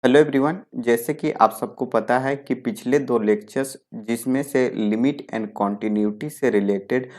Hello everyone. जैसे कि आप सबको पता है कि पिछले दो लेक्चर्स जिसमें से लिमिट एंड कॉन्टिन्यूटी से रिलेटेड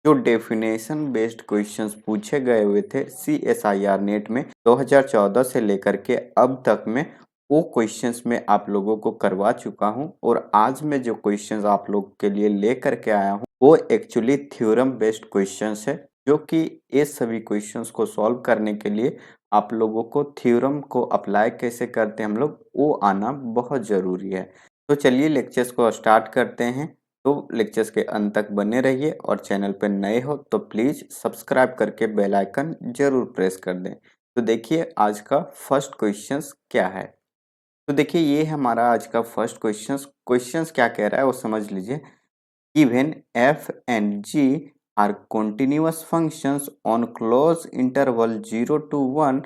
जो डेफिनेशन बेस्ड क्वेश्चंस पूछे गए हुए थे CSIR नेट में 2014 से लेकर के अब तक में वो क्वेश्चंस में आप लोगों को करवा चुका हूं और आज मैं जो क्वेश्चंस आप लोग के लिए लेकर के आया हूं वो एक्चुअली थ्योरम बेस्ड क्वेश्चंस है, जो कि ये सभी क्वेश्चंस को सॉल्व करने के लिए आप लोगों को थ्योरम को अप्लाई कैसे करते हैं हम लोग वो आना बहुत ज़रूरी है। तो चलिए लेक्चर्स को स्टार्ट करते हैं। तो लेक्चर्स के अंत तक बने रहिए और चैनल पर नए हो तो प्लीज़ सब्सक्राइब करके बेल आइकन जरूर प्रेस कर दें। तो देखिए आज का फर्स्ट क्वेश्चंस क्या है। तो देखिए ये हमारा आज का फर्स्ट क्वेश्चंस क्या कह रहा है वो समझ लीजिए। Given f and g are continuous functions on closed interval 0 to 1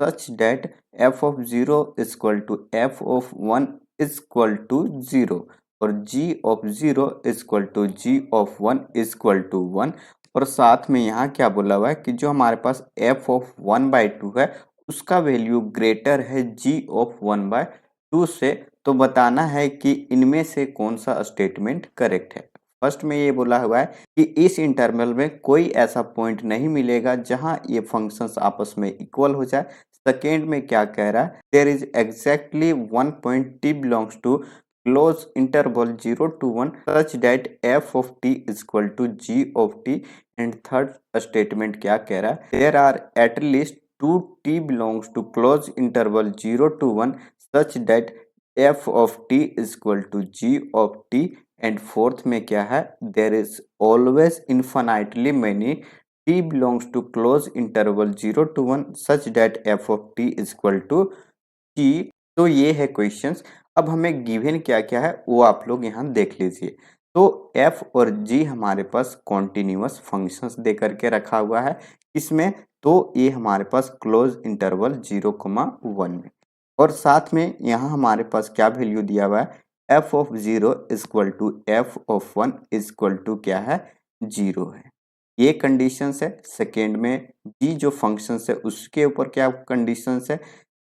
such that f of 0 is equal to f of 1 is equal to 0 और g of 0 is equal to g of 1 is equal to 1 और साथ में यहाँ क्या बोला हुआ है कि जो हमारे पास f of 1/2 है उसका वैल्यू ग्रेटर है g of 1/2 से। तो बताना है कि इनमें से कौन सा स्टेटमेंट करेक्ट है। फर्स्ट में ये बोला हुआ है कि इस इंटरवल में कोई ऐसा पॉइंट नहीं मिलेगा जहां ये फंक्शंस आपस में इक्वल हो जाए। सेकेंड में क्या कह रहा है, there is exactly one point T belongs to close interval 0 to 1 such that f of t is equal to g of t। And third statement क्या कह रहा है, there are at least two t belongs to close interval 0 to 1 such that f of t is equal to g of t। And fourth में क्या है, there is always infinitely many t belongs to close interval 0 to 1 such that f of t is equal to t। तो ये है questions. अब हमें given क्या क्या है वो आप लोग यहाँ देख लीजिए। तो f और g हमारे पास कॉन्टिन्यूअस फंक्शंस दे करके रखा हुआ है इसमें। तो ये हमारे पास क्लोज इंटरवल 0,1 में और साथ में यहाँ हमारे पास क्या वैल्यू दिया हुआ है, f of 0 is equal to f of 1 is equal to क्या है, 0 है। ये कंडीशंस है। सेकेंड में g जो फंक्शंस है उसके ऊपर क्या कंडीशंस है,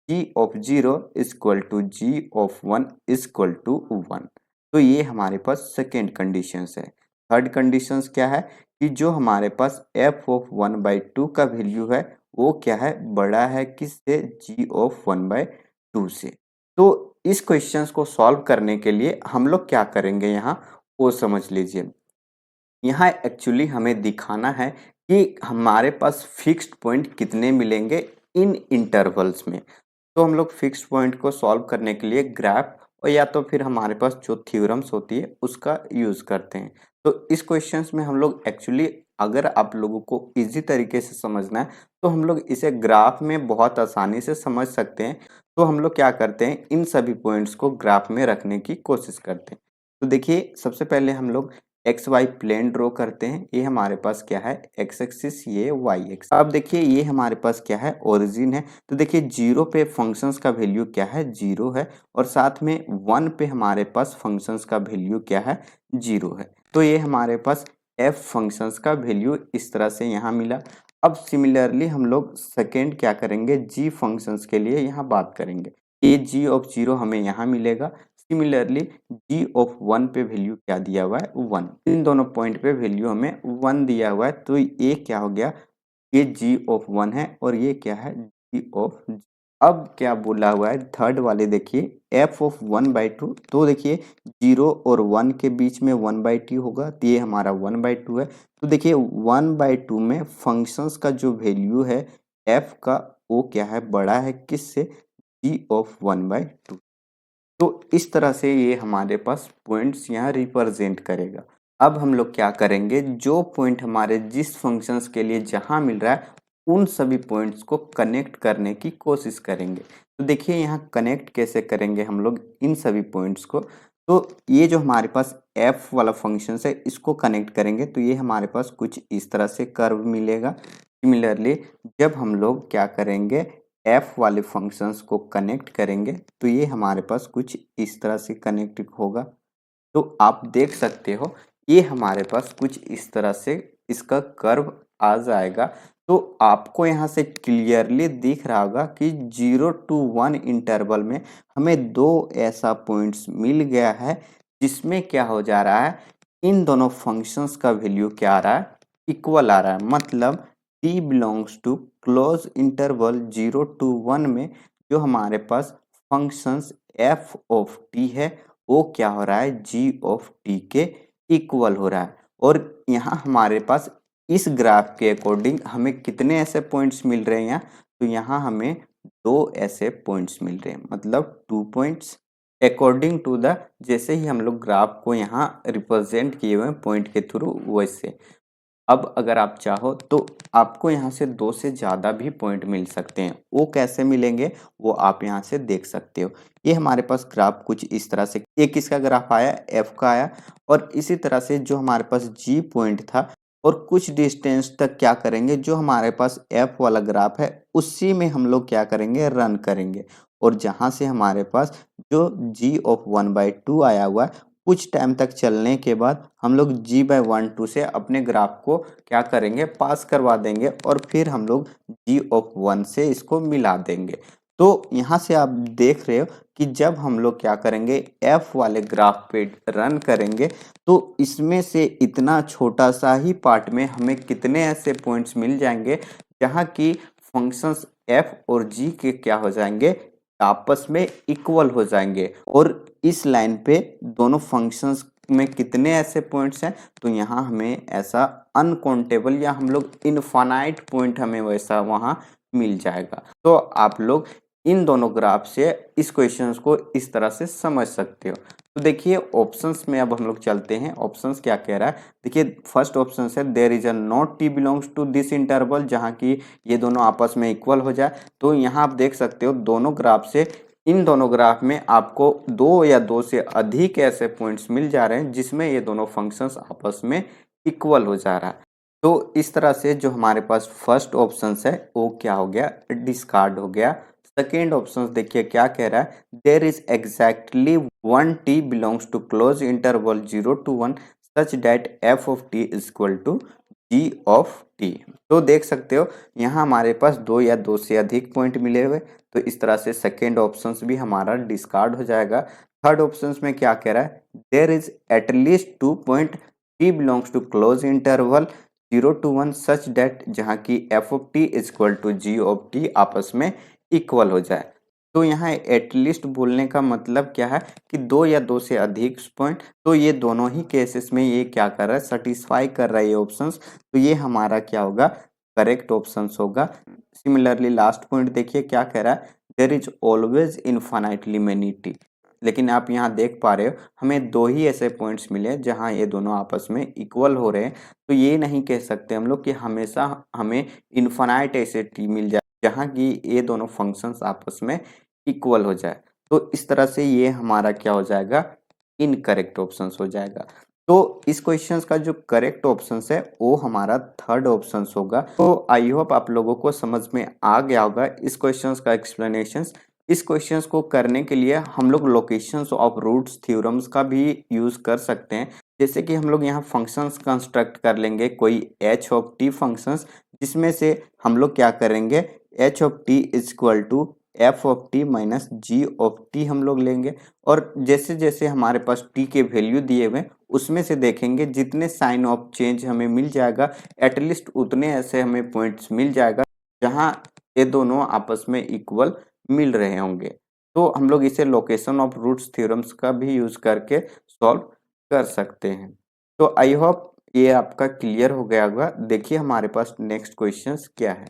g of 0 is equal to g of 1 is equal to 1। तो ये हमारे पास सेकेंड कंडीशंस है। थर्ड कंडीशंस क्या है कि जो हमारे पास f ऑफ 1/2 का वैल्यू है वो क्या है, बड़ा है किससे, g ऑफ 1/2 से। तो इस क्वेश्चंस को सॉल्व करने के लिए हम लोग क्या करेंगे यहाँ वो समझ लीजिए। यहाँ एक्चुअली हमें दिखाना है कि हमारे पास फिक्स्ड पॉइंट कितने मिलेंगे इन इंटरवल्स में। तो हम लोग फिक्स्ड पॉइंट को सॉल्व करने के लिए ग्राफ और या तो फिर हमारे पास जो थ्योरम्स होती है उसका यूज करते हैं। तो इस क्वेश्चंस में हम लोग एक्चुअली अगर आप लोगों को इजी तरीके से समझना है तो हम लोग इसे ग्राफ में बहुत आसानी से समझ सकते हैं। तो हम लोग क्या करते हैं, इन सभी पॉइंट्स को ग्राफ में रखने की कोशिश करते हैं। तो देखिए सबसे पहले हम लोग एक्स वाई प्लेन ड्रॉ करते हैं। ये हमारे पास क्या है, एक्स एक्सिस, ये वाई एक्सिस। अब देखिए ये हमारे पास क्या है, ओरिजिन है। तो देखिए 0 पे फंक्शंस का वैल्यू क्या है, 0 है और साथ में 1 पे हमारे पास फंक्शंस का वैल्यू क्या है, 0 है। तो ये हमारे पास f फंक्शंस का वैल्यू इस तरह से यहाँ मिला। अब सिमिलरली हम लोग सेकेंड क्या करेंगे, g फंक्शंस के लिए यहाँ बात करेंगे। ये g ऑफ 0 हमें यहाँ मिलेगा। सिमिलरली g ऑफ 1 पे वैल्यू क्या दिया हुआ है, 1। इन दोनों पॉइंट पे वैल्यू हमें 1 दिया हुआ है। तो ये क्या हो गया, ये g ऑफ 1 है और ये क्या है, g ऑफ। अब क्या बोला हुआ है थर्ड वाले, देखिए f ऑफ 1/2। तो देखिए 0 और 1 के बीच में 1/2 होगा तो ये हमारा 1/2 है। तो देखिए 1/2 में फंक्शंस का जो वैल्यू है f का वो क्या है, बड़ा है किससे, g ऑफ 1/2। तो इस तरह से ये हमारे पास पॉइंट्स यहाँ रिप्रेजेंट करेगा। अब हम लोग क्या करेंगे, जो पॉइंट हमारे जिस फंक्शंस के लिए जहाँ मिल रहा है उन सभी पॉइंट्स को कनेक्ट करने की कोशिश करेंगे। तो देखिए यहाँ कनेक्ट कैसे करेंगे हम लोग इन सभी पॉइंट्स को। तो ये जो हमारे पास f वाला फंक्शन है इसको कनेक्ट करेंगे तो ये हमारे पास कुछ इस तरह से कर्व मिलेगा। सिमिलरली जब हम लोग क्या करेंगे, f वाले फंक्शंस को कनेक्ट करेंगे तो ये हमारे पास कुछ इस तरह से कनेक्ट होगा। तो आप देख सकते हो ये हमारे पास कुछ इस तरह से इसका कर्व आ जाएगा। तो आपको यहाँ से क्लियरली दिख रहा होगा कि 0 to 1 इंटरवल में हमें दो ऐसा पॉइंट्स मिल गया है जिसमें क्या हो जा रहा है, इन दोनों फंक्शंस का वैल्यू क्या आ रहा है, इक्वल आ रहा है। मतलब t belongs to close interval 0 to 1 में जो हमारे पास फंक्शंस f ऑफ t है वो क्या हो रहा है, g ऑफ t के इक्वल हो रहा है। और यहाँ हमारे पास इस ग्राफ के अकॉर्डिंग हमें कितने ऐसे पॉइंट्स मिल रहे हैं यहाँ, तो यहाँ हमें दो ऐसे पॉइंट्स मिल रहे हैं, मतलब 2 पॉइंट्स अकॉर्डिंग टू द, जैसे ही हम लोग ग्राफ को यहाँ रिप्रेजेंट किए हुए हैं पॉइंट के थ्रू वैसे। अब अगर आप चाहो तो आपको यहाँ से दो से ज़्यादा भी पॉइंट मिल सकते हैं, वो कैसे मिलेंगे वो आप यहाँ से देख सकते हो। ये हमारे पास ग्राफ कुछ इस तरह से, एक किसका ग्राफ आया, एफ का आया, और इसी तरह से जो हमारे पास जी पॉइंट था और कुछ डिस्टेंस तक क्या करेंगे, जो हमारे पास एफ वाला ग्राफ है उसी में हम लोग क्या करेंगे, रन करेंगे। और जहाँ से हमारे पास जो जी ऑफ 1/2 आया हुआ है, कुछ टाइम तक चलने के बाद हम लोग g/1/2 से अपने ग्राफ को क्या करेंगे, पास करवा देंगे, और फिर हम लोग g ऑफ 1 से इसको मिला देंगे। तो यहाँ से आप देख रहे हो कि जब हम लोग क्या करेंगे, f वाले ग्राफ पे रन करेंगे तो इसमें से इतना छोटा सा ही पार्ट में हमें कितने ऐसे पॉइंट्स मिल जाएंगे जहाँ की फंक्शंस f और g के क्या हो जाएंगे, आपस में इक्वल हो जाएंगे। और इस लाइन पे दोनों फंक्शंस में कितने ऐसे पॉइंट्स हैं, तो यहाँ हमें ऐसा अनकाउंटेबल या हम लोग इनफाइनाइट पॉइंट हमें वैसा वहाँ मिल जाएगा। तो आप लोग इन दोनों ग्राफ से इस क्वेश्चंस को इस तरह से समझ सकते हो। तो देखिए ऑप्शंस में अब हम लोग चलते हैं, ऑप्शंस क्या कह रहा है। देखिए फर्स्ट ऑप्शन है there is a naught T belongs to this interval, जहाँ की ये दोनों आपस में इक्वल हो जाए। तो यहाँ आप देख सकते हो दोनों ग्राफ से, इन दोनों ग्राफ में आपको दो या दो से अधिक ऐसे पॉइंट्स मिल जा रहे हैं जिसमें ये दोनों फंक्शंस आपस में इक्वल हो जा रहा है। तो इस तरह से जो हमारे पास फर्स्ट ऑप्शन है वो क्या हो गया, डिस्कार्ड हो गया। सेकेंड ऑप्शन देखिए क्या कह रहा है, there is exactly 1 t belongs to close interval 0 to 1 such that f of t is equal to g of t। तो देख सकते हो यहाँ हमारे पास दो या दो से अधिक पॉइंट मिले हुए, तो इस तरह से सेकेंड ऑप्शन भी हमारा डिस्कार्ड हो जाएगा। थर्ड ऑप्शन में क्या कह रहा है, there is at least 2 point t belongs to close interval 0 to 1 such that, जहाँ की f of t is equal to g of t आपस में इक्वल हो जाए। तो यहाँ एटलीस्ट बोलने का मतलब क्या है कि दो या दो से अधिक पॉइंट, तो ये दोनों ही केसेस में ये क्या कर रहा है, सेटिस्फाई कर रहा है ये ऑप्शंस। तो ये हमारा क्या होगा, करेक्ट ऑप्शंस होगा। सिमिलरली लास्ट पॉइंट देखिए क्या कह रहा है, there is always infinitely many T. लेकिन आप यहाँ देख पा रहे हो हमें दो ही ऐसे पॉइंट्स मिले जहाँ ये दोनों आपस में इक्वल हो रहे हैं। तो ये नहीं कह सकते हम लोग कि हमेशा हमें इनफाइनाइट ऐसे टी मिल जाए जहाँ की ये दोनों फंक्शंस आपस में इक्वल हो जाए। तो इस तरह से ये हमारा क्या हो जाएगा, इनकरेक्ट ऑप्शंस हो जाएगा। तो इस क्वेश्चंस का जो करेक्ट ऑप्शंस है वो हमारा थर्ड ऑप्शंस होगा। तो आई होप आप लोगों को समझ में आ गया होगा इस क्वेश्चंस का एक्सप्लेनेशंस। इस क्वेश्चंस को करने के लिए हम लोग लोकेशंस ऑफ रूट्स थ्योरम्स का भी यूज कर सकते हैं। जैसे कि हम लोग यहाँ फंक्शंस कंस्ट्रक्ट कर लेंगे कोई h ऑफ t फंक्शंस, जिसमें से हम लोग क्या करेंगे, h of t is equal to f of t minus g of t हम लोग लेंगे। और जैसे जैसे हमारे पास t के वैल्यू दिए हुए उसमें से देखेंगे जितने साइन ऑफ चेंज हमें मिल जाएगा, एटलीस्ट उतने ऐसे हमें पॉइंट्स मिल जाएगा जहाँ ये दोनों आपस में इक्वल मिल रहे होंगे। तो हम लोग इसे लोकेशन ऑफ रूट्स थ्योरम्स का भी यूज करके सॉल्व कर सकते हैं। तो आई होप ये आपका क्लियर हो गया होगा। देखिए हमारे पास नेक्स्ट क्वेश्चंस क्या है।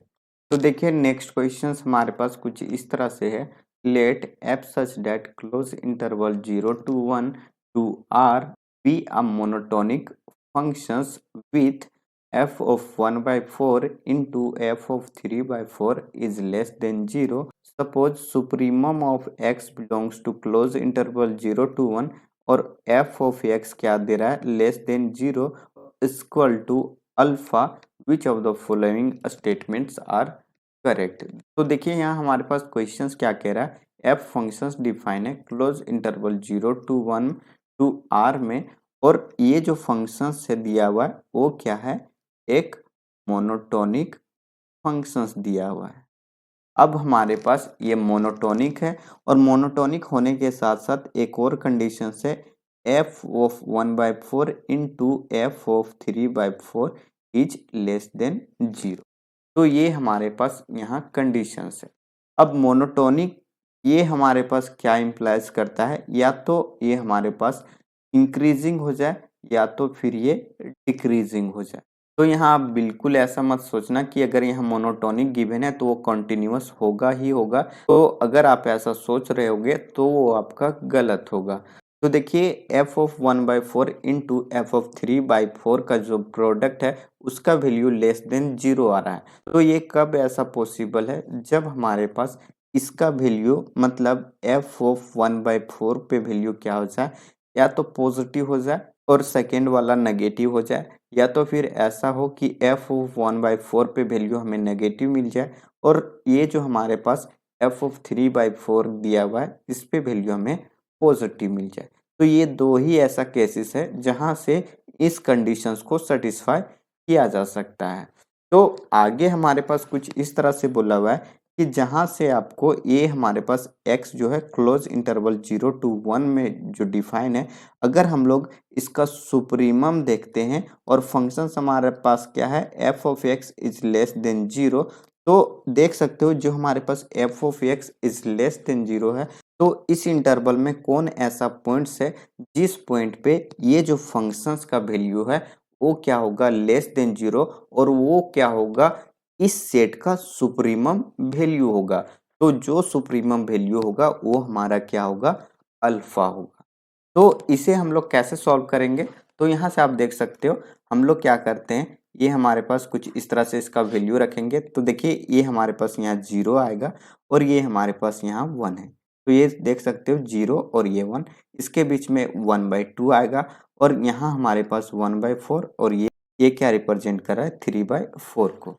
तो देखिए नेक्स्ट क्वेश्चंस हमारे पास कुछ इस तरह से है, let F such that close interval 0 to 1 to r be a monotonic functions with f of 1/4 into f of 3/4 is less than 0. Suppose supremum of x belongs to close interval 0 to 1 और f of x क्या दे रहा है, less than 0 equal to alpha, which of the following statements are correct. तो देखिए यहाँ हमारे पास questions क्या कह रहा है, f फंक्शंस डिफाइन है close interval 0 to 1 to r में, और ये जो फंक्शंस से दिया हुआ है वो क्या है, एक मोनोटोनिक फंक्शंस दिया हुआ है। अब हमारे पास ये मोनोटोनिक है और मोनोटोनिक होने के साथ साथ एक और कंडीशन है f of 1/4 into F of 3/4 is less than 0। तो ये हमारे पास यहाँ कंडीशंस है। अब मोनोटोनिक ये हमारे पास क्या इम्प्लाइज करता है, या तो ये हमारे पास इंक्रीजिंग हो जाए या तो फिर ये डिक्रीजिंग हो जाए। तो यहाँ आप बिल्कुल ऐसा मत सोचना कि अगर यहाँ मोनोटोनिक गिवन है तो वो कंटिन्यूअस होगा ही होगा। तो अगर आप ऐसा सोच रहे होगे तो वो आपका गलत होगा। तो देखिए F of 1/4 into F of 3/4 का जो प्रोडक्ट है उसका वैल्यू लेस देन 0 आ रहा है। तो ये कब ऐसा पॉसिबल है, जब हमारे पास इसका वैल्यू मतलब एफ ऑफ 1/4 पे वैल्यू क्या हो जाए, या तो पॉजिटिव हो जाए और सेकेंड वाला नेगेटिव हो जाए, या तो फिर ऐसा हो कि एफ ऑफ 1/4 पे वैल्यू हमें नेगेटिव मिल जाए और ये जो हमारे पास एफ ऑफ 3/4 दिया हुआ है इस पे वैल्यू हमें पॉजिटिव मिल जाए। तो ये दो ही ऐसा केसेस है जहां से इस कंडीशंस को सेटिस्फाई किया जा सकता है। तो आगे हमारे पास कुछ इस तरह से बोला हुआ है कि जहां से आपको ये हमारे पास x जो है क्लोज इंटरवल 0 to 1 में जो डिफाइन है, अगर हम लोग इसका सुप्रीमम देखते हैं और फंक्शन हमारे पास क्या है f of x is less than 0, तो देख सकते हो जो हमारे पास f of x is less than 0 है, तो इस इंटरवल में कौन ऐसा पॉइंट्स है जिस पॉइंट पे ये जो फंक्शंस का वैल्यू है वो क्या होगा लेस देन 0 और वो क्या होगा इस सेट का सुप्रीमम वैल्यू होगा। तो जो सुप्रीमम वैल्यू होगा वो हमारा क्या होगा अल्फा होगा। तो इसे हम लोग कैसे सॉल्व करेंगे, तो यहाँ से आप देख सकते हो हम लोग क्या करते हैं, ये हमारे पास कुछ इस तरह से इसका वैल्यू रखेंगे। तो देखिए ये हमारे पास यहाँ 0 आएगा और ये हमारे पास यहाँ 1 है। तो ये देख सकते हो 0 और ये 1, इसके बीच में 1/2 आएगा और यहाँ हमारे पास 1/4 और ये क्या रिप्रेजेंट कर रहा है 3/4 को।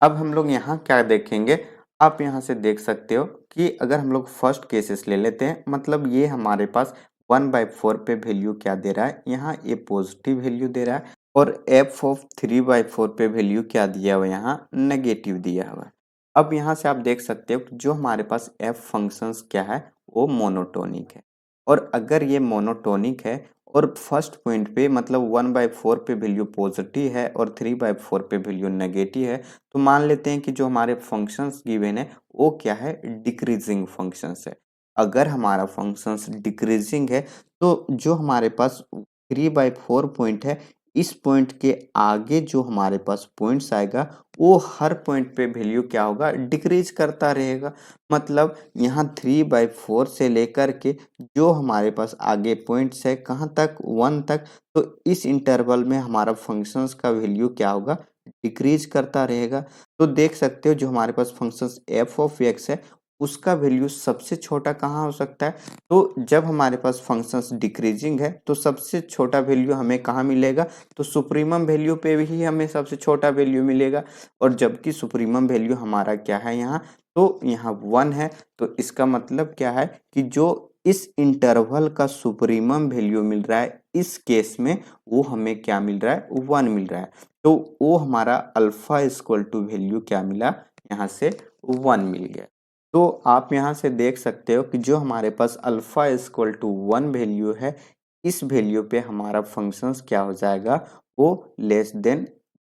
अब हम लोग यहाँ क्या देखेंगे, आप यहाँ से देख सकते हो कि अगर हम लोग फर्स्ट केसेस ले लेते हैं, मतलब ये हमारे पास 1/4 पे वैल्यू क्या दे रहा है, यहाँ ये पॉजिटिव वैल्यू दे रहा है और एफ ऑफ 3/4 पे वैल्यू क्या दिया हुआ है, यहाँ नेगेटिव दिया हुआ है। अब यहाँ से आप देख सकते हो कि जो हमारे पास एफ फंक्शंस क्या है वो मोनोटोनिक है, और अगर ये मोनोटोनिक है और फर्स्ट पॉइंट पे मतलब 1/4 पे वैल्यू पॉजिटिव है और 3/4 पे वैल्यू नेगेटिव है, तो मान लेते हैं कि जो हमारे फंक्शंस गिवन है वो क्या है डिक्रीजिंग फंक्शंस है। अगर हमारा फंक्शंस डिक्रीजिंग है तो जो हमारे पास 3/4 पॉइंट है इस पॉइंट के आगे जो हमारे पास पॉइंट्स आएगा वो हर पॉइंट पे वैल्यू क्या होगा डिक्रीज करता रहेगा। मतलब यहाँ 3/4 से लेकर के जो हमारे पास आगे पॉइंट्स है कहाँ तक 1 तक, तो इस इंटरवल में हमारा फंक्शंस का वैल्यू क्या होगा डिक्रीज करता रहेगा। तो देख सकते हो जो हमारे पास फंक्शंस एफ ऑफ एक्स है उसका वैल्यू सबसे छोटा कहाँ हो सकता है, तो जब हमारे पास फंक्शंस डिक्रीजिंग है तो सबसे छोटा वैल्यू हमें कहाँ मिलेगा, तो सुप्रीमम वैल्यू पे ही हमें सबसे छोटा वैल्यू मिलेगा। और जबकि सुप्रीमम वैल्यू हमारा क्या है यहाँ, तो यहाँ 1 है। तो इसका मतलब क्या है कि जो इस इंटरवल का सुप्रीमम वैल्यू मिल रहा है इस केस में वो हमें क्या मिल रहा है 1 मिल रहा है। तो वो हमारा अल्फा इक्वल टू वैल्यू क्या मिला, यहाँ से 1 मिल गया। तो आप यहाँ से देख सकते हो कि जो हमारे पास अल्फा इक्वल टू 1 वैल्यू है इस वैल्यू पे हमारा फंक्शंस क्या हो जाएगा वो लेस देन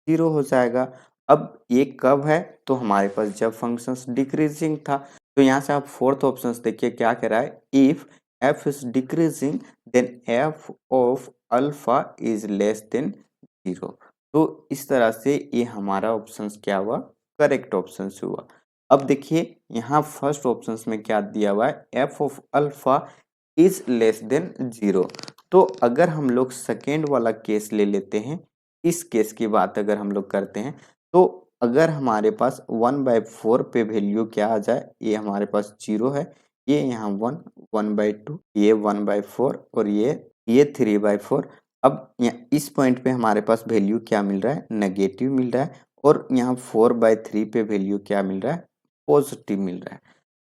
0 हो जाएगा। अब ये कब है, तो हमारे पास जब फंक्शंस डिक्रीजिंग था। तो यहाँ से आप फोर्थ ऑप्शन देखिए क्या कह रहा है, if F is decreasing then F of alpha is less than 0। तो इस तरह से ये हमारा ऑप्शन क्या हुआ करेक्ट ऑप्शन हुआ। अब देखिए यहाँ फर्स्ट ऑप्शन में क्या दिया हुआ है f of alpha is less than 0। तो अगर हम लोग सेकेंड वाला केस ले लेते हैं, इस केस की बात अगर हम लोग करते हैं, तो अगर हमारे पास 1/4 पे वैल्यू क्या आ जाए, ये हमारे पास 0 है, ये यहाँ 1 1/2 ये 1/4 और ये 3/4। अब इस पॉइंट पे हमारे पास वैल्यू क्या मिल रहा है नेगेटिव मिल रहा है और यहाँ 4/3 पे वैल्यू क्या मिल रहा है पॉजिटिव मिल रहा है।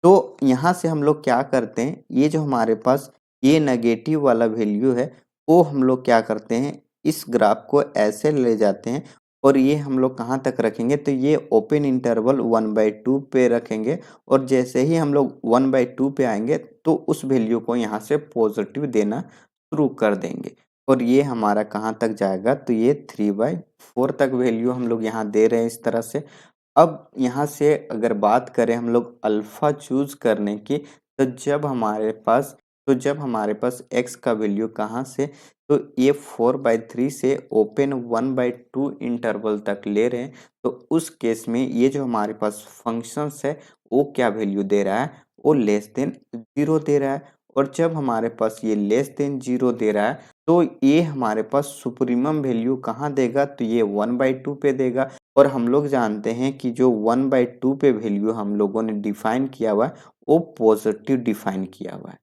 तो यहाँ से हम लोग क्या करते हैं, ये जो हमारे पास ये नेगेटिव वाला वैल्यू है वो हम लोग क्या करते हैं इस ग्राफ को ऐसे ले जाते हैं और ये हम लोग कहाँ तक रखेंगे, तो ये ओपन इंटरवल 1/2 पे रखेंगे और जैसे ही हम लोग 1/2 पे आएंगे तो उस वैल्यू को यहाँ से पॉजिटिव देना शुरू कर देंगे और ये हमारा कहाँ तक जाएगा, तो ये 3/4 तक वैल्यू हम लोग यहाँ दे रहे हैं इस तरह से। अब यहाँ से अगर बात करें हम लोग अल्फा चूज करने की, तो जब हमारे पास x का वैल्यू कहाँ से, तो ये 4/3 से ओपन 1/2 इंटरवल तक ले रहे हैं, तो उस केस में ये जो हमारे पास फंक्शंस है वो क्या वैल्यू दे रहा है, वो लेस देन 0 दे रहा है। और जब हमारे पास ये लेस देन 0 दे रहा है तो ये हमारे पास सुप्रीमम वैल्यू कहाँ देगा, तो ये 1/2 पे देगा। और हम लोग जानते हैं कि जो 1/2 पे वैल्यू हम लोगों ने डिफाइन किया हुआ है वो पॉजिटिव डिफाइन किया हुआ है।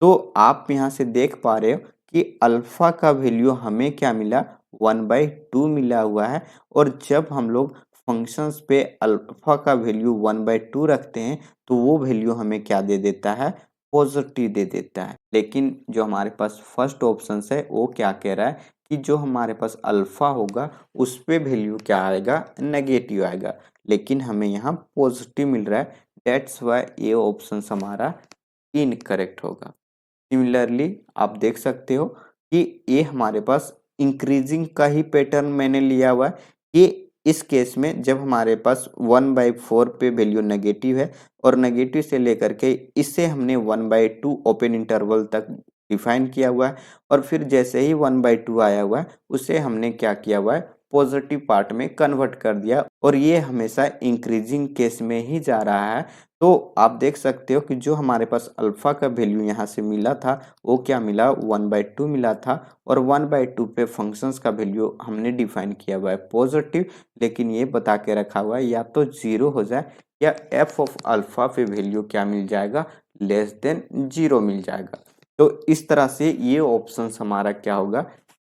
तो आप यहाँ से देख पा रहे हो कि अल्फा का वैल्यू हमें क्या मिला, 1/2 मिला हुआ है। और जब हम लोग फंक्शंस पे अल्फा का वैल्यू 1/2 रखते हैं तो वो वैल्यू हमें क्या दे देता है, पॉजिटिव दे देता है। लेकिन जो हमारे पास फर्स्ट ऑप्शन है वो क्या कह रहा है कि जो हमारे पास अल्फा होगा उस पे वैल्यू क्या आएगा, नेगेटिव आएगा। लेकिन हमें यहाँ पॉजिटिव मिल रहा है, दैट्स वाई ये ऑप्शन हमारा इनकरेक्ट होगा। सिमिलरली आप देख सकते हो कि ये हमारे पास इंक्रीजिंग का ही पैटर्न मैंने लिया हुआ है। ये इस केस में जब हमारे पास 1/4 पे वैल्यू नेगेटिव है और नेगेटिव से लेकर के इससे हमने 1/2 ओपन इंटरवल तक डिफाइन किया हुआ है और फिर जैसे ही 1/2 आया हुआ है उसे हमने क्या किया हुआ है, पॉजिटिव पार्ट में कन्वर्ट कर दिया और ये हमेशा इंक्रीजिंग केस में ही जा रहा है। तो आप देख सकते हो कि जो हमारे पास अल्फा का वैल्यू यहाँ से मिला था वो क्या मिला, 1/2 मिला था और 1/2 पे फंक्शंस का वैल्यू हमने डिफाइन किया हुआ है पॉजिटिव। लेकिन ये बता के रखा हुआ है या तो 0 हो जाए या एफ ऑफ अल्फा पे वैल्यू क्या मिल जाएगा, लेस देन 0 मिल जाएगा। तो इस तरह से ये ऑप्शन हमारा क्या होगा,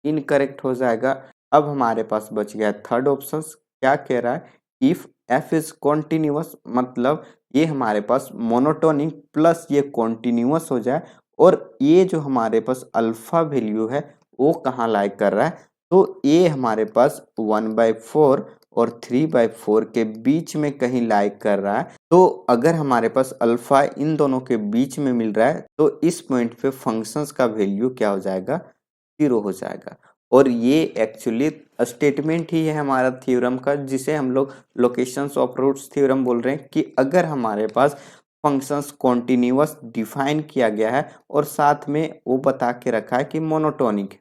इनकरेक्ट हो जाएगा। अब हमारे पास बच गया थर्ड ऑप्शन, क्या कह रहा है, इफ एफ इज कॉन्टिन्यूअस, मतलब ये हमारे पास मोनोटोनिक प्लस ये कॉन्टिन्यूअस हो जाए और ये जो हमारे पास अल्फा वैल्यू है वो कहाँ लाइक कर रहा है, तो ये हमारे पास 1/4 और 3/4 के बीच में कहीं लाइक कर रहा है। तो अगर हमारे पास अल्फा इन दोनों के बीच में मिल रहा है तो इस पॉइंट पे फंक्शंस का वैल्यू क्या हो जाएगा, 0 हो जाएगा। और ये एक्चुअली स्टेटमेंट ही है हमारा थ्योरम का, जिसे हम लोग लोकेशंस ऑफ रूट्स थ्योरम बोल रहे हैं कि अगर हमारे पास फंक्शंस कॉन्टिन्यूअस डिफाइन किया गया है और साथ में वो बता के रखा है कि मोनोटोनिक,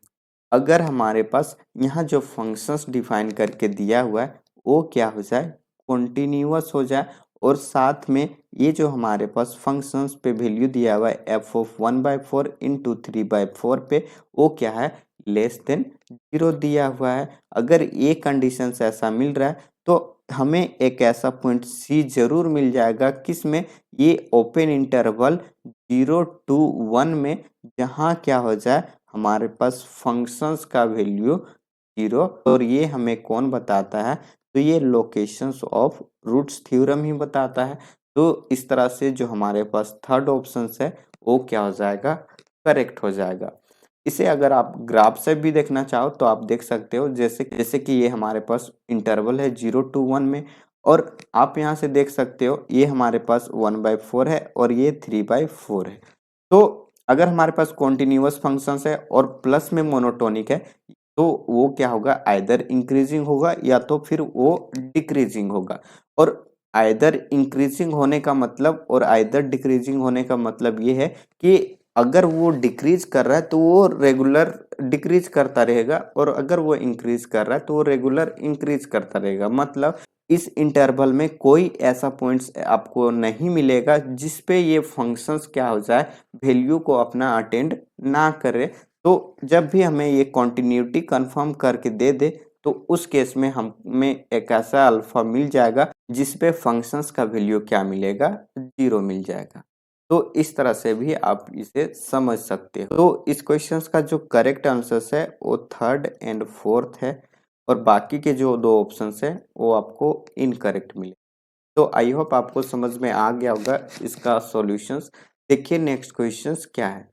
अगर हमारे पास यहाँ जो फंक्शंस डिफाइन करके दिया हुआ है वो क्या हो जाए, कॉन्टिन्यूअस हो जाए और साथ में ये जो हमारे पास फंक्शंस पे वैल्यू दिया हुआ है एफ ऑफ 1/4 इंटू 3/4 पे वो क्या है, लेस देन 0 दिया हुआ है। अगर ये कंडीशन ऐसा मिल रहा है तो हमें एक ऐसा पॉइंट सी जरूर मिल जाएगा किसमें, ये ओपन इंटरवल 0 to 1 में, जहाँ क्या हो जाए हमारे पास फंक्शंस का वैल्यू 0। और ये हमें कौन बताता है, तो ये लोकेशंस ऑफ रूट्स थ्योरम ही बताता है। तो इस तरह से जो हमारे पास थर्ड ऑप्शन है वो क्या हो जाएगा, करेक्ट हो जाएगा। इसे अगर आप ग्राफ से भी देखना चाहो तो आप देख सकते हो, जैसे जैसे कि ये हमारे पास इंटरवल है 0 to 1 में और आप यहाँ से देख सकते हो ये हमारे पास 1/4 है और ये 3/4 है। तो अगर हमारे पास कॉन्टिन्यूअस फंक्शंस है और प्लस में मोनोटोनिक है तो वो क्या होगा, आइदर इंक्रीजिंग होगा या तो फिर वो डिक्रीजिंग होगा। और आइदर इंक्रीजिंग होने का मतलब और आइदर डिक्रीजिंग होने का मतलब ये है कि अगर वो डिक्रीज कर रहा है तो वो रेगुलर डिक्रीज करता रहेगा और अगर वो इंक्रीज कर रहा है तो वो रेगुलर इंक्रीज करता रहेगा। मतलब इस इंटरवल में कोई ऐसा पॉइंट्स आपको नहीं मिलेगा जिस पे ये फंक्शंस क्या हो जाए, वैल्यू को अपना अटेंड ना करे। तो जब भी हमें ये कॉन्टिन्यूटी कंफर्म करके दे दे तो उस केस में हमें एक ऐसा अल्फा मिल जाएगा जिस पे फंक्शंस का वैल्यू क्या मिलेगा, 0 मिल जाएगा। तो इस तरह से भी आप इसे समझ सकते हो। तो इस क्वेश्चंस का जो करेक्ट आंसर है वो थर्ड एंड फोर्थ है और बाकी के जो दो ऑप्शंस है वो आपको इनकरेक्ट मिले। तो आई होप आपको समझ में आ गया होगा इसका सॉल्यूशंस। देखिए नेक्स्ट क्वेश्चंस क्या है।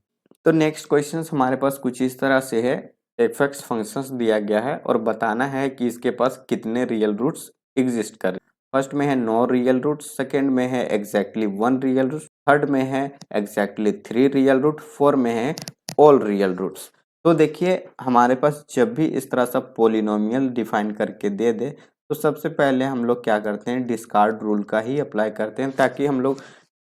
तो नेक्स्ट क्वेश्चंस हमारे पास कुछ इस तरह से है एफ फंक्शंस दिया गया है और बताना है कि इसके पास कितने रियल रूट्स एग्जिस्ट कर रहे हैं। फर्स्ट में है नो रियल रूट्स, सेकेंड में है exactly one real root, third में है exactly three real root, four में है ऑल रियल रूट्स। तो देखिए हमारे पास जब भी इस तरह सा पोलिनोमियल डिफाइन करके दे दे तो सबसे पहले हम लोग क्या करते हैं, डिस्कार्ड रूल का ही अप्लाई करते हैं ताकि हम लोग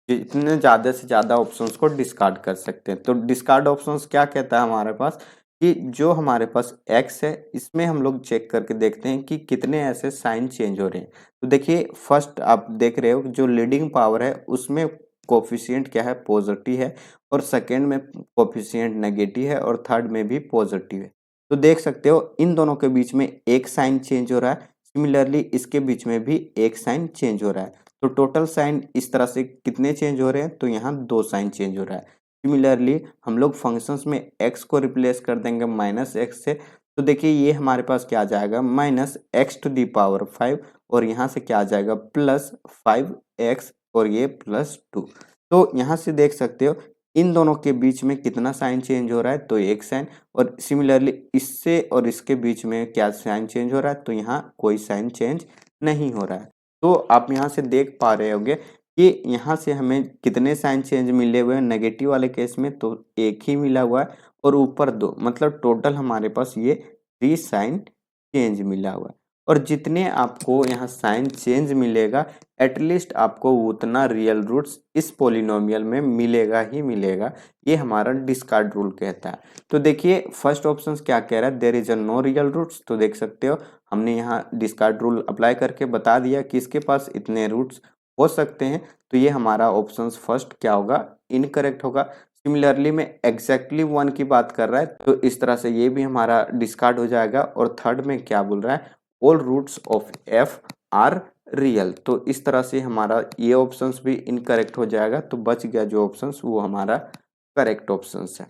जितने ज़्यादा से ज़्यादा ऑप्शंस को डिस्कार्ड कर सकते हैं। तो डिस्कार्ड ऑप्शंस क्या कहता है हमारे पास कि जो हमारे पास x है इसमें हम लोग चेक करके देखते हैं कि कितने ऐसे साइन चेंज हो रहे हैं। तो देखिए फर्स्ट आप देख रहे हो जो लीडिंग पावर है उसमें कोफिशिएंट क्या है, पॉजिटिव है, और सेकेंड में कोफिशिएंट नेगेटिव है, और थर्ड में भी पॉजिटिव है। तो देख सकते हो इन दोनों के बीच में एक साइन चेंज हो रहा है, सिमिलरली इसके बीच में भी एक साइन चेंज हो रहा है। तो टोटल साइन इस तरह से कितने चेंज हो रहे हैं, तो यहाँ दो साइन चेंज हो रहा है। सिमिलरली हम लोग फंक्शंस में x को रिप्लेस कर देंगे माइनस एक्स से, तो देखिए ये हमारे पास क्या आ जाएगा, minus X to the power 5, और यहाँ से क्या आ जाएगा प्लस 5x, और ये प्लस 2। तो यहाँ से देख सकते हो इन दोनों के बीच में कितना साइन चेंज हो रहा है, तो एक साइन, और सिमिलरली इससे और इसके बीच में क्या साइन चेंज हो रहा है, तो यहाँ कोई साइन चेंज नहीं हो रहा है। तो आप यहाँ से देख पा रहे होंगे कि यहाँ से हमें कितने साइन चेंज मिले हुए हैं नेगेटिव वाले केस में, तो एक ही मिला हुआ है, और ऊपर दो, मतलब टोटल हमारे पास ये 3 साइन चेंज मिला हुआ है। और जितने आपको यहाँ साइन चेंज मिलेगा एटलीस्ट आपको उतना रियल रूट्स इस पोलिनोमियल में मिलेगा ही मिलेगा, ये हमारा डिस्कार्ड रूल कहता है। तो देखिए फर्स्ट ऑप्शन क्या कह रहा है, there is a no real roots. तो देख सकते हो हमने यहाँ डिस्कार्ड रूल अप्लाई करके बता दिया कि इसके पास इतने रूट्स हो सकते हैं। तो ये हमारा ऑप्शन फर्स्ट क्या होगा, इनकरेक्ट होगा। सिमिलरली में एग्जैक्टली वन की बात कर रहा है तो इस तरह से ये भी हमारा डिस्कार्ड हो जाएगा। और थर्ड में क्या बोल रहा है, all roots of F are real. तो इस तरह से हमारा ये ऑप्शंस भी इनकरेक्ट हो जाएगा। तो बच गया जो ऑप्शंस वो हमारा करेक्ट ऑप्शंस है।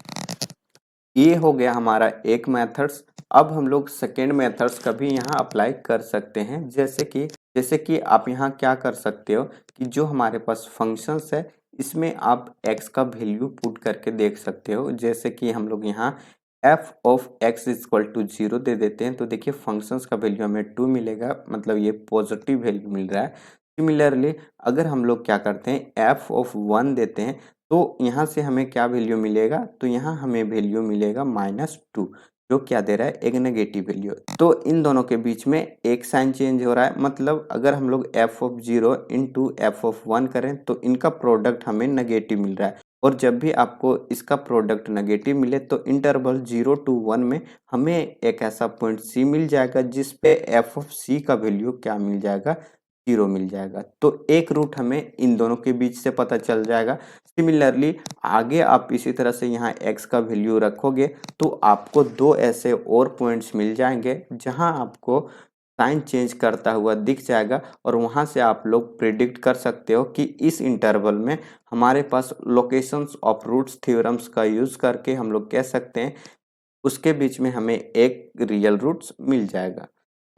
ये हो गया हमारा एक मेथड्स। अब हम लोग सेकेंड मेथड्स का भी यहाँ अप्लाई कर सकते हैं। जैसे कि आप यहाँ क्या कर सकते हो कि जो हमारे पास फंक्शंस है इसमें आप x का वैल्यू पुट करके देख सकते हो। जैसे कि हम लोग यहाँ f of x equal to 0 दे देते हैं, तो देखिए फंक्शंस का वैल्यू हमें 2 मिलेगा, मतलब ये पॉजिटिव वैल्यू मिल रहा है। सिमिलरली अगर हम लोग क्या करते हैं f ऑफ 1 देते हैं तो यहाँ से हमें क्या वैल्यू मिलेगा, तो यहाँ हमें वैल्यू मिलेगा -2, जो क्या दे रहा है, एक नेगेटिव वैल्यू। तो इन दोनों के बीच में एक साइन चेंज हो रहा है, मतलब अगर हम लोग f of 0 into F of 1 करें तो इनका प्रोडक्ट हमें नेगेटिव मिल रहा है। और जब भी आपको इसका प्रोडक्ट नेगेटिव मिले तो इंटरवल 0 to 1 में हमें एक ऐसा पॉइंट c मिल जाएगा जिस पे f ऑफ c का वैल्यू क्या मिल जाएगा, 0 मिल जाएगा। तो एक रूट हमें इन दोनों के बीच से पता चल जाएगा। सिमिलरली आगे आप इसी तरह से यहाँ x का वैल्यू रखोगे तो आपको दो ऐसे और पॉइंट्स मिल जाएंगे जहाँ आपको साइन चेंज करता हुआ दिख जाएगा, और वहाँ से आप लोग प्रिडिक्ट कर सकते हो कि इस इंटरवल में हमारे पास लोकेशंस ऑफ रूट्स थ्योरम्स का यूज़ करके हम लोग कह सकते हैं उसके बीच में हमें एक रियल रूट्स मिल जाएगा।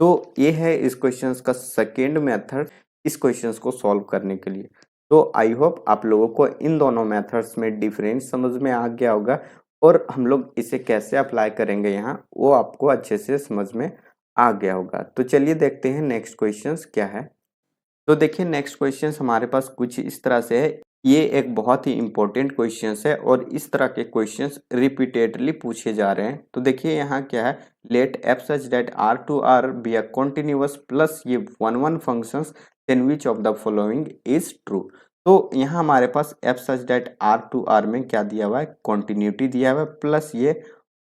तो ये है इस क्वेश्चन का सेकेंड मेथड इस क्वेश्चन को सॉल्व करने के लिए। तो आई होप आप लोगों को इन दोनों मेथड्स में डिफरेंस समझ में आ गया होगा, और हम लोग इसे कैसे अप्लाई करेंगे यहाँ वो आपको अच्छे से समझ में आ गया होगा। तो चलिए देखते हैं नेक्स्ट क्वेश्चंस क्या है। तो देखिए नेक्स्ट क्वेश्चंस हमारे पास कुछ इस तरह से है। ये एक बहुत ही इंपॉर्टेंट क्वेश्चंस है और इस तरह के क्वेश्चंस रिपीटेडली पूछे जा रहे हैं। तो देखिए यहाँ क्या है, let F such that R to R be a continuous plus ये one functions then which of the following is true. तो यहाँ हमारे पास f such that R to R में क्या दिया हुआ है, कॉन्टिन्यूटी दिया हुआ है, प्लस ये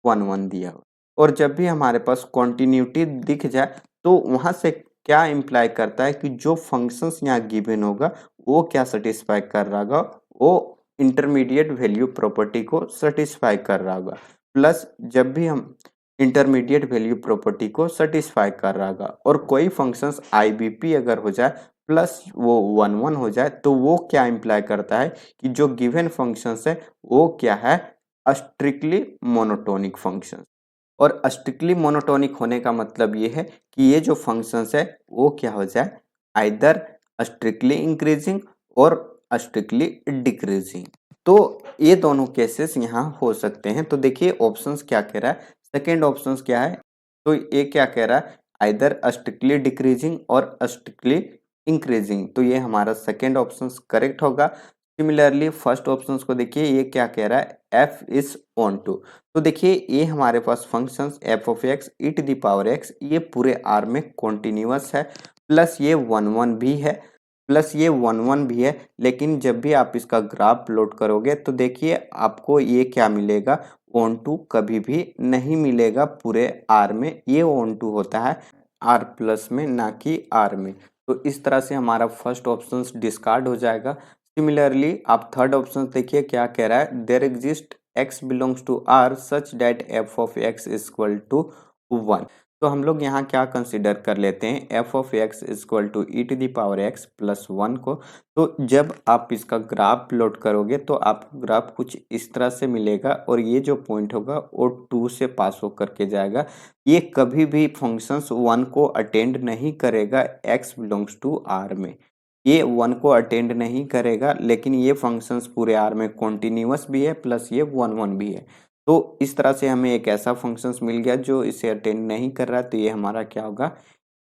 वन दिया हुआ है। और जब भी हमारे पास कॉन्टिन्यूटी दिख जाए तो वहां से क्या इम्प्लाई करता है कि जो फंक्शंस यहाँ गिवन होगा वो क्या सेटिस्फाई कर रहा होगा, वो इंटरमीडिएट वैल्यू प्रॉपर्टी को सेटिस्फाई कर रहा होगा। प्लस जब भी हम इंटरमीडिएट वैल्यू प्रॉपर्टी को सेटिस्फाई कर रहा होगा और कोई फंक्शंस आईबीपी अगर हो जाए प्लस वो वन हो जाए तो वो क्या इम्प्लाई करता है कि जो गिवन फंक्शंस है वो क्या है, स्ट्रिक्टली मोनोटोनिक फंक्शन। और स्ट्रिक्टली मोनोटोनिक होने का मतलब ये है कि ये जो फंक्शंस है वो क्या हो जाए, आइदर स्ट्रिक्टली इंक्रीजिंग और स्ट्रिक्टली डिक्रीजिंग। तो ये दोनों केसेस यहाँ हो सकते हैं। तो देखिए ऑप्शंस क्या कह रहा है, सेकेंड ऑप्शन क्या है, तो ये क्या कह रहा है, आइदर स्ट्रिक्टली डिक्रीजिंग और स्ट्रिक्टली इंक्रीजिंग, तो ये हमारा सेकेंड ऑप्शन करेक्ट होगा। सिमिलरली फर्स्ट ऑप्शन को देखिए, ये क्या कह रहा है, एफ इज ऑन टू, तो देखिए ये हमारे पास functions f of x e to the power x ये पूरे आर में कॉन्टिन्यूअस है, प्लस ये वन वन भी है, प्लस ये वन वन भी है, लेकिन जब भी आप इसका ग्राफ प्लॉट करोगे तो देखिए आपको ये क्या मिलेगा, ऑन टू कभी भी नहीं मिलेगा पूरे आर में, ये ऑन टू होता है आर प्लस में, ना कि आर में। तो इस तरह से हमारा फर्स्ट ऑप्शन डिस्कार्ड हो जाएगा। सिमिलरली आप थर्ड ऑप्शन देखिए क्या कह रहा है, there exist X belongs to R such that F of x is equal to one. तो हम लोग यहाँ क्या कंसिडर कर लेते हैं, F of x is equal to E to the power X plus one को। तो जब आप इसका ग्राफ प्लॉट करोगे तो आपको ग्राफ कुछ इस तरह से मिलेगा, और ये जो पॉइंट होगा वो टू से पास होकर के जाएगा। ये कभी भी फंक्शंस वन को अटेंड नहीं करेगा एक्स बिलोंग्स टू आर में, ये वन को अटेंड नहीं करेगा, लेकिन ये फंक्शंस पूरे आर में कॉन्टिन्यूअस भी है, प्लस ये वन वन भी है। तो इस तरह से हमें एक ऐसा फंक्शंस मिल गया जो इसे अटेंड नहीं कर रहा है, तो ये हमारा क्या होगा,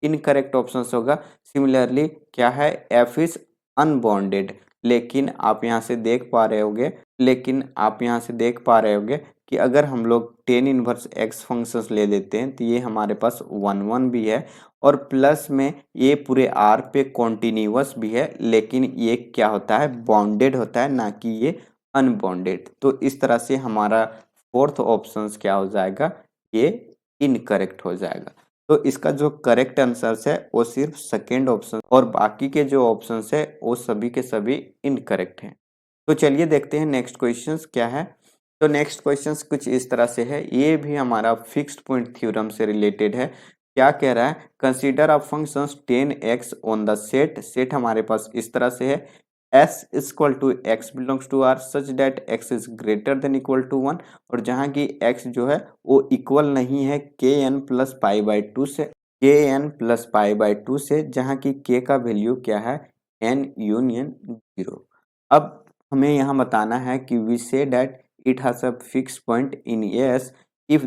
इनकरेक्ट ऑप्शन होगा। सिमिलरली क्या है, एफ इज अनबॉन्डेड, लेकिन आप यहाँ से देख पा रहे होगे, कि अगर हम लोग टेन इनवर्स एक्स फंक्शंस ले लेते हैं तो ये हमारे पास वन वन भी है, और प्लस में ये पूरे आर पे कॉन्टिन्यूअस भी है, लेकिन ये क्या होता है, बॉन्डेड होता है, ना कि ये अनबॉन्डेड। तो इस तरह से हमारा फोर्थ ऑप्शन क्या हो जाएगा, ये इनकरेक्ट हो जाएगा। तो इसका जो करेक्ट आंसर है वो सिर्फ सेकेंड ऑप्शन, और बाकी के जो ऑप्शन है वो सभी के सभी इनकरेक्ट हैं। तो चलिए देखते हैं नेक्स्ट क्वेश्चन क्या है। तो नेक्स्ट क्वेश्चन कुछ इस तरह से है, ये भी हमारा फिक्स्ड पॉइंट थ्योरम से रिलेटेड है। क्या कह रहा है, consider a function 10x on the set, set हमारे पास इस तरह से है, s equal to X belongs to R such that x is greater than equal to one, और जहाँ की x जो है वो इक्वल नहीं है के N plus pi by two से, जहाँ की k का वैल्यू क्या है, n यूनियन जीरो। अब हमें यहाँ बताना है कि we say that it has a fix point in S if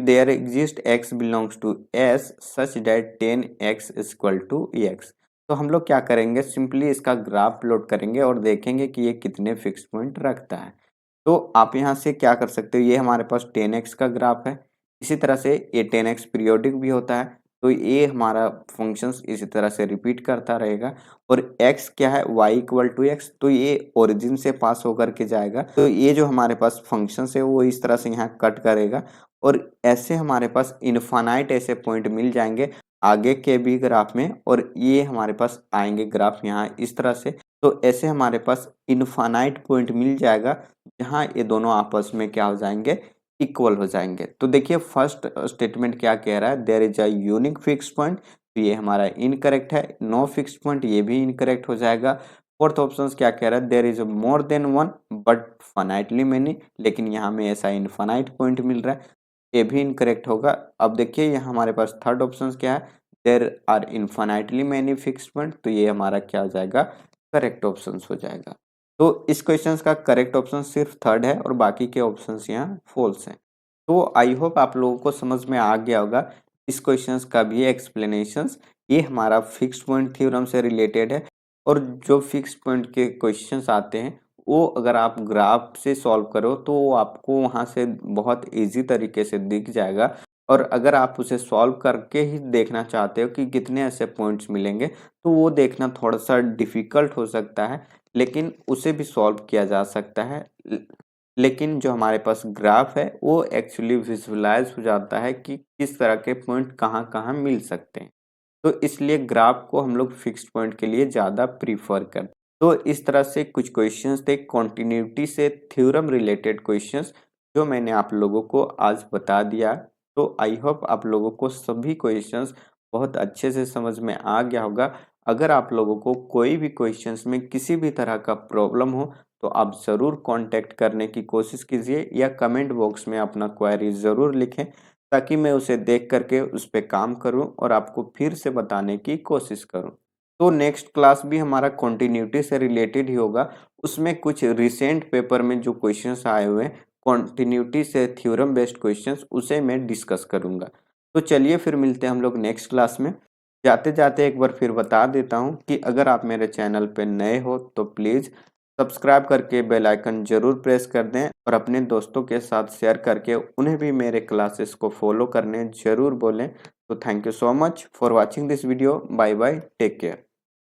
there exist x belongs to S such that 10x is equal to x। तो हम लोग क्या करेंगे, सिंपली इसका ग्राफ प्लॉट करेंगे और देखेंगे कि ये कितने फिक्स पॉइंट रखता है। तो आप यहाँ से क्या कर सकते हो, ये हमारे पास 10x का ग्राफ है, इसी तरह से ये 10x पीरियोडिक भी होता है, तो ये हमारा फंक्शंस इसी तरह से रिपीट करता रहेगा। और x क्या है, y इक्वल टू एक्स, तो ये ओरिजिन से पास होकर के जाएगा, तो ये जो हमारे पास फंक्शंस है वो इस तरह से यहाँ कट करेगा, और ऐसे हमारे पास इनफाइनाइट ऐसे पॉइंट मिल जाएंगे आगे के भी ग्राफ में, और ये हमारे पास आएंगे ग्राफ यहाँ इस तरह से। तो ऐसे हमारे पास इनफाइनाइट पॉइंट मिल जाएगा जहाँ ये दोनों आपस में क्या हो जाएंगे, इक्वल हो जाएंगे। तो देखिए फर्स्ट स्टेटमेंट क्या कह रहा है, there is a unique fix point, तो ये हमारा इनकरेक्ट है। नो फिक्स पॉइंट, ये भी इनकरेक्ट हो जाएगा। फोर्थ ऑप्शन क्या कह रहा है, there is more than one but finitely many, लेकिन यहाँ में ऐसा इनफाइनाइट पॉइंट मिल रहा है, ये भी इनकरेक्ट होगा। अब देखिए यहाँ हमारे पास थर्ड ऑप्शन क्या है, there are infinitely many fix point, तो ये हमारा क्या हो जाएगा, करेक्ट ऑप्शन हो जाएगा। तो इस क्वेश्चन का करेक्ट ऑप्शन सिर्फ थर्ड है और बाकी के ऑप्शन यहाँ फॉल्स हैं। तो आई होप आप लोगों को समझ में आ गया होगा इस क्वेश्चन का भी एक्सप्लेनेशंस। ये हमारा फिक्स पॉइंट थ्योरम से रिलेटेड है, और जो फिक्स पॉइंट के क्वेश्चंस आते हैं वो अगर आप ग्राफ से सॉल्व करो तो वो आपको वहाँ से बहुत इजी तरीके से दिख जाएगा, और अगर आप उसे सॉल्व करके ही देखना चाहते हो कि कितने ऐसे पॉइंट्स मिलेंगे तो वो देखना थोड़ा सा डिफिकल्ट हो सकता है, लेकिन उसे भी सॉल्व किया जा सकता है। लेकिन जो हमारे पास ग्राफ है वो एक्चुअली विजुअलाइज हो जाता है कि किस तरह के पॉइंट कहाँ कहाँ मिल सकते हैं, तो इसलिए ग्राफ को हम लोग फिक्स्ड पॉइंट के लिए ज़्यादा प्रीफर करते हैं। तो इस तरह से कुछ क्वेश्चंस थे कॉन्टिन्यूटी से थ्योरम रिलेटेड क्वेश्चंस, जो मैंने आप लोगों को आज बता दिया। तो आई होप आप लोगों को सभी क्वेश्चंस बहुत अच्छे से समझ में आ गया होगा। अगर आप लोगों को कोई भी क्वेश्चंस में किसी भी तरह का प्रॉब्लम हो तो आप ज़रूर कांटेक्ट करने की कोशिश कीजिए, या कमेंट बॉक्स में अपना क्वेरी ज़रूर लिखें, ताकि मैं उसे देख करके उस पर काम करूं और आपको फिर से बताने की कोशिश करूं। तो नेक्स्ट क्लास भी हमारा कंटिन्यूटी से रिलेटेड ही होगा, उसमें कुछ रिसेंट पेपर में जो क्वेश्चंस आए हुए हैं कॉन्टिन्यूटी से थ्योरम बेस्ड क्वेश्चंस उसे मैं डिस्कस करूंगा। तो चलिए फिर मिलते हैं हम लोग नेक्स्ट क्लास में। जाते जाते एक बार फिर बता देता हूं कि अगर आप मेरे चैनल पे नए हो तो प्लीज़ सब्सक्राइब करके बेल आइकन जरूर प्रेस कर दें और अपने दोस्तों के साथ शेयर करके उन्हें भी मेरे क्लासेस को फॉलो करने जरूर बोलें। तो thank you so much for watching this video. Bye bye, take care.